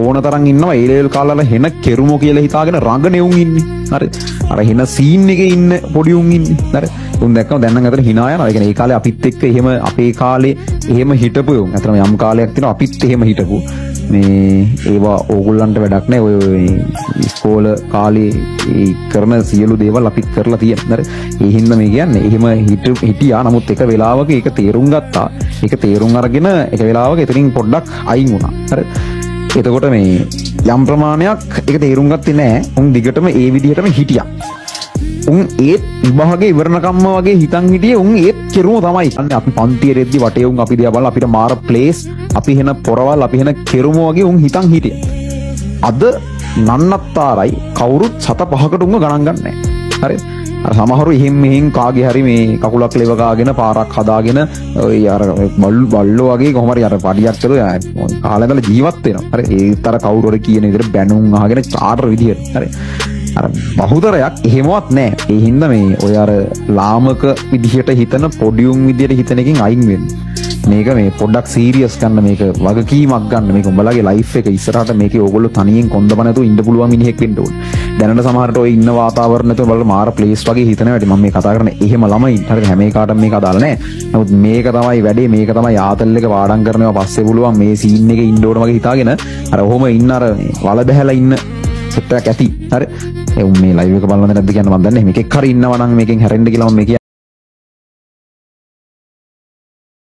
ඕන තරම් ඉන්නවා ඒ ලෙවල් කාලවල හෙන කෙරුමෝ කියලා හිතාගෙන රඟනේ උන් ඉන්නේ. හරි. අර හෙන සීන් එකේ ඉන්න පොඩි උන් ඉන්නේ. හරි. උන් දැක්කම දැන් නම් අතන hina යනවා. ඒ කියන්නේ ඒ කාලේ අපිත් එක්ක එහෙම අපේ කාලේ එහෙම හිටපු උන්. අතන යම් කාලයක් තියෙනවා අපිත් එහෙම හිටපු. මේ ඒවා ඕගොල්ලන්ට වැඩක් නැහැ. ඔය ඉස්කෝල කාලේ ඒ කරන සියලු දේවල් අපිත් කරලා තියෙනවා. හරි. ඒ හින්දා මේ කියන්නේ එහෙම හිටියා. නමුත් එක වෙලාවක ඒක තේරුම් ගත්තා. ඒක තේරුම් අරගෙන එක වෙලාවක එතනින් පොඩ්ඩක් අයින් වුණා. හරි. එතකොට මේ යම් ප්‍රමාණයක් ඒක තේරුම් ගත්තේ නැහැ. උන් දිගටම ඒ විදිහටම හිටියා. උන් ඒත් විභාගේ ඉවරනකම්ම වගේ හිතන් හිටියේ උන් ඒත් කෙරුම තමයි. අන්නේ අපි පන්තියේ රෙද්දි වටේ උන් අපි දිහා බලලා අපිට මාර ප්ලේස්, අපි හෙන පොරවල්, අපි හෙන කෙරුම වගේ උන් හිතන් හිටියා. අද නන්නත්තරයි කවුරුත් 7-5කට උන්ව ගණන් ගන්නෑ. හරිද? අර සමහරු එහෙම් මෙහෙන් කාගේ හරි මේ කකුලක් ලෙව කාගෙන පාරක් හදාගෙන ඔය අර බල්ලෝ වගේ කොහොම හරි අර පඩියක් කරලා කාලේ ඉඳලා ජීවත් වෙනවා. හරි. ඒතර කවුරු හරි කියන විදිහට බැනුම් අහගෙන චාටර් විදියට. හරි. අර බහුතරයක් එහෙමවත් නැහැ. ඒ හින්දා මේ ඔය අර ලාමක විදිහට හිතන පොඩි උන් විදියට හිතන එකෙන් අයින් වෙන්න. මේක මේ පොඩ්ඩක් සීරියස් ගන්න, මේක වගකීමක් ගන්න. මේක උඹලගේ ලයිෆ් එක ඉස්සරහට මේකේ ඕගොල්ලෝ තනියෙන් කොන්දප නැතුව ඉන්න පුළුවන් මිනිහෙක් වෙන්න ඕන. දැනට සමහරට ඔය ඉන්න වාතාවරණය තුළ බලලා මාර ප්ලේස් වගේ හිතනවා. මම මේ කතා කරන්නේ එහෙම ළමයි. හරිද? හැම එකකටම මේක අදාළ නැහැ. නමුත් මේක තමයි වැඩේ, මේක තමයි ආතල් එක පාඩම් කරනවා පස්සේ පුළුවන් මේ සීන් එකේ ඉන්න ඕන වගේ හිතාගෙන අර ඔහොම ඉන්න අර වල බහැලා ඉන්න සෙට් එකක් ඇති. හරි. ඒ මේ ලයිව් එක බලනවද නැද්ද කියන්න මම දන්නේ නැහැ. මේකෙක් හරි ඉන්නවා නම් මේකෙන් හැරෙන්න කියලා මම